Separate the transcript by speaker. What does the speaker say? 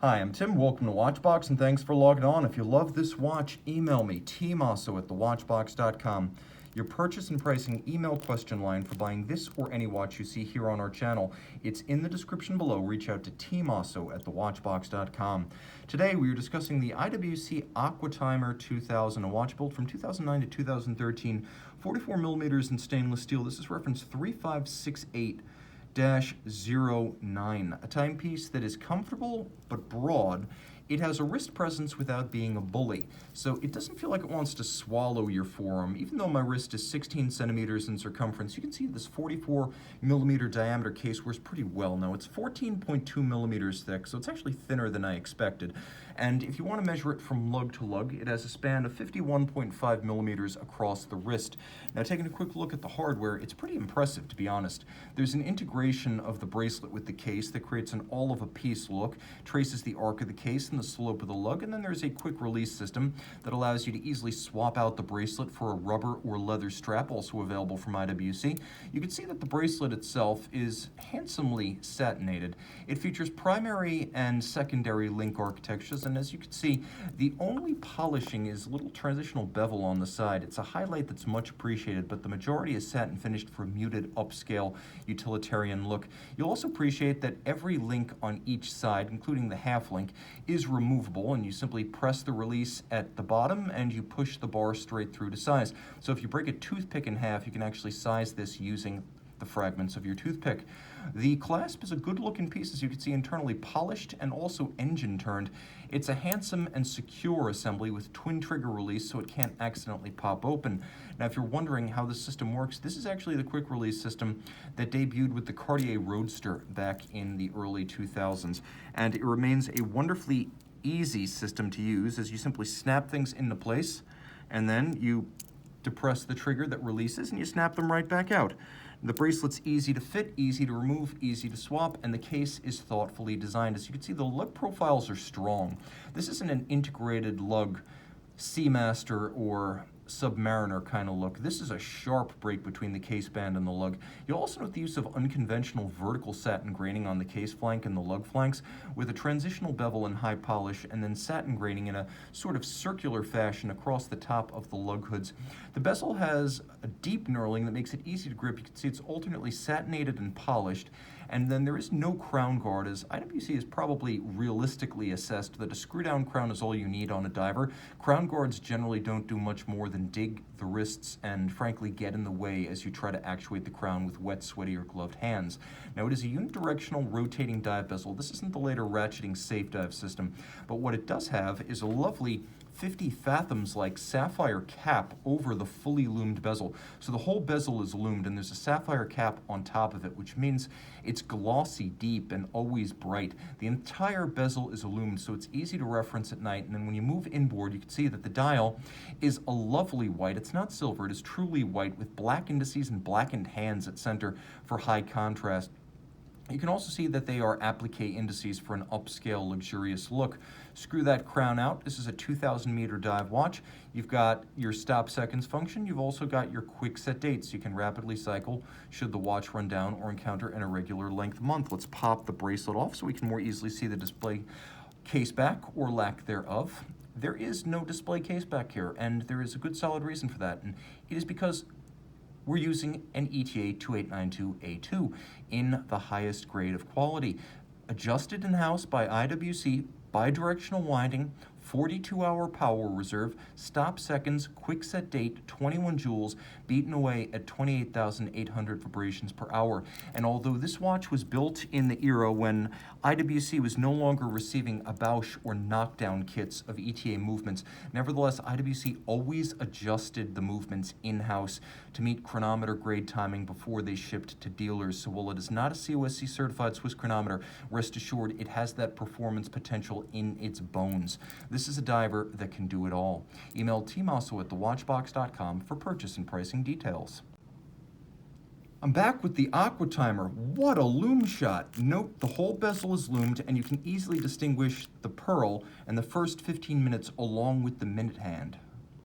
Speaker 1: Hi, I'm Tim. Welcome to Watchbox, and thanks for logging on. If you love this watch, email me, tmosso@thewatchbox.com. Your purchase and pricing email question line for buying this or any watch you see here on our channel. It's in the description below. Reach out to tmosso@thewatchbox.com. Today we are discussing the IWC Aquatimer 2000, a watch built from 2009 to 2013, 44 millimeters in stainless steel. This is reference 3568-09, a timepiece that is comfortable but broad. It has a wrist presence without being a bully, so it doesn't feel like it wants to swallow your forearm. Even though my wrist is 16 centimeters in circumference, you can see this 44 millimeter diameter case wears pretty well. Now it's 14.2 millimeters thick, so it's actually thinner than I expected. And if you want to measure it from lug to lug, it has a span of 51.5 millimeters across the wrist. Now, taking a quick look at the hardware, it's pretty impressive, to be honest. There's an integration of the bracelet with the case that creates an all-of-a-piece look, traces the arc of the case and the slope of the lug, and then there's a quick release system that allows you to easily swap out the bracelet for a rubber or leather strap, also available from IWC. You can see that the bracelet itself is handsomely satinated. It features primary and secondary link architectures, and as you can see, the only polishing is a little transitional bevel on the side. It's a highlight that's much appreciated, but the majority is satin finished for a muted upscale utilitarian look. You'll also appreciate that every link on each side, including the half link, is removable, and you simply press the release at the bottom and you push the bar straight through to size. So if you break a toothpick in half, you can actually size this using the fragments of your toothpick. The clasp is a good looking piece, as you can see, internally polished and also engine turned. It's a handsome and secure assembly with twin trigger release, so it can't accidentally pop open. Now, if you're wondering how this system works, this is actually the quick release system that debuted with the Cartier Roadster back in the early 2000s, and it remains a wonderfully easy system to use, as you simply snap things into place and then you depress the trigger that releases and you snap them right back out. The bracelet's easy to fit, easy to remove, easy to swap, and the case is thoughtfully designed. As you can see, the lug profiles are strong. This isn't an integrated lug Seamaster or Submariner kind of look. This is a sharp break between the case band and the lug. You'll also note the use of unconventional vertical satin graining on the case flank and the lug flanks, with a transitional bevel and high polish, and then satin graining in a sort of circular fashion across the top of the lug hoods. The bezel has a deep knurling that makes it easy to grip. You can see it's alternately satinated and polished, and then there is no crown guard, as IWC has probably realistically assessed that a screw-down crown is all you need on a diver. Crown guards generally don't do much more than dig the wrists and frankly get in the way as you try to actuate the crown with wet, sweaty, or gloved hands. Now, it is a unidirectional rotating dive bezel. This isn't the later ratcheting safe dive system, but what it does have is a lovely 50 fathoms like sapphire cap over the fully loomed bezel. So the whole bezel is loomed and there's a sapphire cap on top of it, which means it's glossy, deep, and always bright. The entire bezel is illumined, so it's easy to reference at night, and then when you move inboard, you can see that the dial is a lovely white. It's not silver, it is truly white with black indices and blackened hands at center for high contrast. You can also see that they are applique indices for an upscale, luxurious look. Screw that crown out. This is a 2,000 meter dive watch. You've got your stop seconds function. You've also got your quick set dates. You can rapidly cycle should the watch run down or encounter an irregular length month. Let's pop the bracelet off so we can more easily see the display case back or lack thereof. There is no display case back here, and there is a good solid reason for that, and it is because we're using an ETA 2892A2 in the highest grade of quality. Adjusted in-house by IWC, bidirectional winding, 42-hour power reserve, stop seconds, quick set date, 21 joules, beaten away at 28,800 vibrations per hour. And although this watch was built in the era when IWC was no longer receiving a Bausch or knockdown kits of ETA movements, nevertheless, IWC always adjusted the movements in-house to meet chronometer grade timing before they shipped to dealers. So while it is not a COSC certified Swiss chronometer, rest assured it has that performance potential in its bones. This is a diver that can do it all. Email tmosso@thewatchbox.com for purchase and pricing details. I'm back with the Aquatimer. What a loom shot. Note the whole bezel is loomed and you can easily distinguish the pearl and the first 15 minutes along with the minute hand.